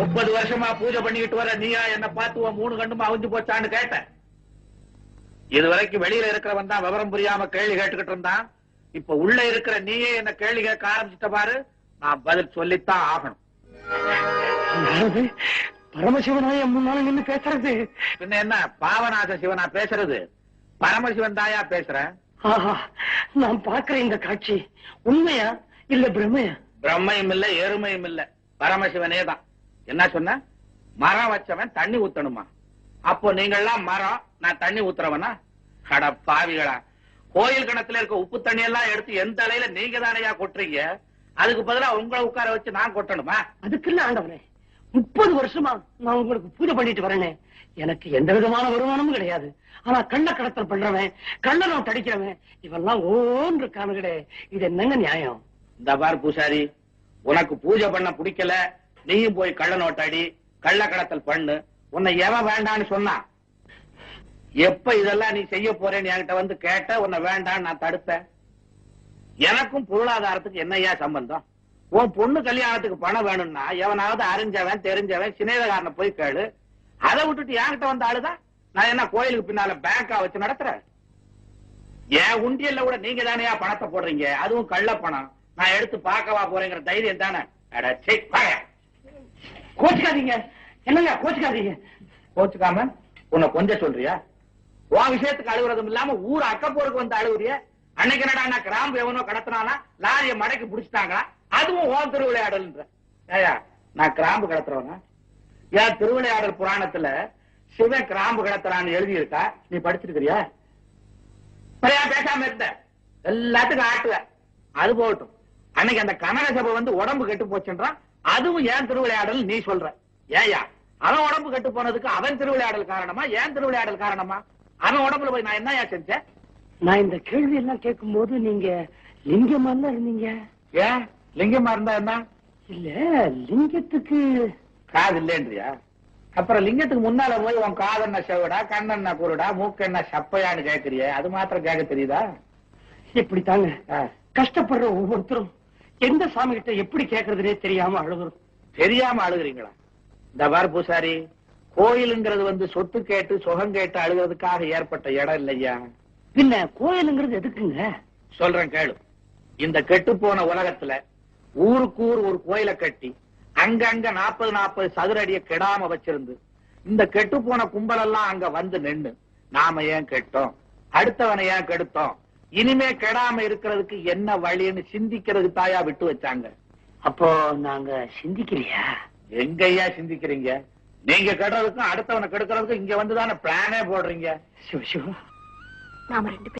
30 வருஷமா பூஜை பண்ணிக்கிட்டு வர நீயா என்ன பார்த்து 3 கண்டுமா அவிஞ்சு போச்சான்னு கேட்ட. இதுவரைக்கும் வெளியில இருக்கிறவன் தான் விவரம் புரியாம கேள்வி கேட்டுக்கிட்டு இருந்தான். இப்ப உள்ள இருக்கிற நீயே என்ன கேள்வி கேட்க ஆரம்பிச்சுட்ட பாரு. நான் பதில் சொல்லித்தான் ஆகணும். பரமசிவனா என் முன்னால நின்னு பேசுறது? பின்ன என்ன பாவநாச சிவனா பேசுறது? பரமசிவன் தாயா பேசுறேன். நான் பாக்குற இந்த காட்சி உண்மையா இல்ல பிரம்மையா? பிரம்மையும் இல்ல எருமையும் இல்ல, பரமசிவனே தான். என்ன சொன்ன? மரம் வச்சவன் தண்ணி ஊத்தணுமா? அப்போ நீங்கள்லாம் மரம், நான் தண்ணி ஊத்துறவனா? அட பாவிகளா, கோயில் கிணத்துல இருக்க உப்பு தண்ணி எல்லாம் எடுத்து எந்த தலையில நீங்க தானையா கொட்டுறீங்க? அதுக்கு பதிலா உங்களை உட்கார வச்சு நான் கொட்டணுமா? அதுக்குல்ல ஆண்டவனே, 30 வருஷமா நான் உங்களுக்கு பூஜை பண்ணிட்டு வரேனே, எனக்கு எந்த விதமான வருமானமும் கிடையாது. ஆனா கள்ள கடத்தல் பண்றவன், கள்ள நோட்டு அடிக்கிறவன் இவெல்லாம் ஓன்று காணுகடே. இது என்னங்க நியாயம்? இந்த பார் பூசாரி, உனக்கு பூஜை பண்ண பிடிக்கல, நீயும் போய் கள்ள நோட்டாடி கள்ள கடத்தல் பண்ணு. உன்னை எவன் வேண்டான்னு சொன்னா? எப்ப இதெல்லாம் நீ செய்ய போறேன்னு என்கிட்ட வந்து கேட்ட, உன்னை வேண்டான்னு நான் தடுத்தேன். எனக்கும் பொருளாதாரத்துக்கு என்னையா சம்பந்தம்? உன் பொண்ணு கல்யாணத்துக்கு பணம் வேணும்னா எவனாவது அறிஞ்சவன் தெரிஞ்சவன் சிநேகக்காரனை போய் கேளு. அதை விட்டுட்டு என்கிட்ட வந்த ஆளுதான். நான் என்ன கோயிலுக்கு பின்னால பேங்கா வச்சு நடத்துறேன்? என் உண்டியல்ல கூட நீங்க தானேயா பணத்தை போடுறீங்க, அதுவும் கள்ள பணம். நான் எடுத்து பார்க்கவா போறேங்கிற தைரியம் தானே? கோச்சுக்காதீங்க. என்னங்க கோச்சுக்காதீங்க? கோச்சுக்காம உன்னை கொஞ்சம் சொல்றியா? உன் விஷயத்துக்கு அழுகுறதும் இல்லாம ஊர் அக்கப்போருக்கு வந்து அழுகுறிய. அன்னைக்கு என்னடா கிராம்பு எவனோ கடத்தினானா, லாரிய மடக்கி புடிச்சிட்டாங்களா, அதுவும் ஓன் திருவிளையாடல்ன்ற. ஏயா நான் கிராம்பு கடத்துறவனா? ஏன் திருவிளையாடல் புராணத்துல சிவன் கிராம்பு கடத்துறான்னு எழுதி இருக்கா? நீ படிச்சிருக்கிறியா? பேசாம இருந்த எல்லாத்துக்கும் ஆட்டுவ. அது போகட்டும், அன்னைக்கு அந்த கனக சபை வந்து உடம்பு கெட்டு போச்சுன்றான், அதுவும் ஏன் திருவிளையாடல் நீ சொல்ற. ஏயா அவன் உடம்பு கெட்டு போனதுக்கு அவன் திருவிளையாடல் காரணமா, ஏன் திருவிளையாடல் காரணமா? அவன் உடம்புல போய் நான் என்னையா செஞ்சேன்? நான் இந்த கேள்வி எல்லாம் கேட்கும் போது நீங்க லிங்கமா இருந்தீங்க. ஏன் லிங்கமா இருந்தா என்ன? இல்ல, லிங்கத்துக்கு காது இல்லைன்றியா? அப்புறம் லிங்கத்துக்கு முன்னால போய் உன் காது என்ன செவடா, கண்ணு என்ன குருடா, மூக்கு என்ன சப்பையான்னு கேக்குறிய, அது மாத்திரம் கேட்க தெரியுதா? இப்படித்தாங்க கஷ்டப்படுற ஒவ்வொருத்தரும் எந்த சாமி கிட்ட எப்படி கேட்கறதுனே தெரியாம அழுகுறோம். தெரியாம அழுகுறீங்களா? இந்த பார் பூசாரி, கோயிலுங்கிறது வந்து சொத்து கேட்டு சுகம் கேட்டு அழுகிறதுக்காக ஏற்பட்ட இடம் இல்லையா? பின்ன கோயிலுங்கிறது எதுக்குங்க? சொல்றேன் கேளு. இந்த கெட்டு போன உலகத்துல ஊருக்கு ஊர் ஒரு கோயிலை கட்டி அங்கங்க 40 சதுர அடியை கெடாம வச்சிருந்து இந்த கெட்டு போன கும்பல் எல்லாம் அங்க வந்து நின்னு, நாம ஏன் கெட்டோம், அடுத்தவனை ஏன் கெடுத்தோம், இனிமே கெடாம இருக்கிறதுக்கு என்ன வழின்னு சிந்திக்கிறதுக்கு தாயா விட்டு வச்சாங்க. அப்போ நாங்க சிந்திக்கலையா? எங்கய்யா சிந்திக்கிறீங்க? நீங்க கெடுறதுக்கும் அடுத்தவனை கெடுக்கிறதுக்கும் இங்க வந்துதானே பிளானே போடுறீங்க. சிவ சிவா, நாம 2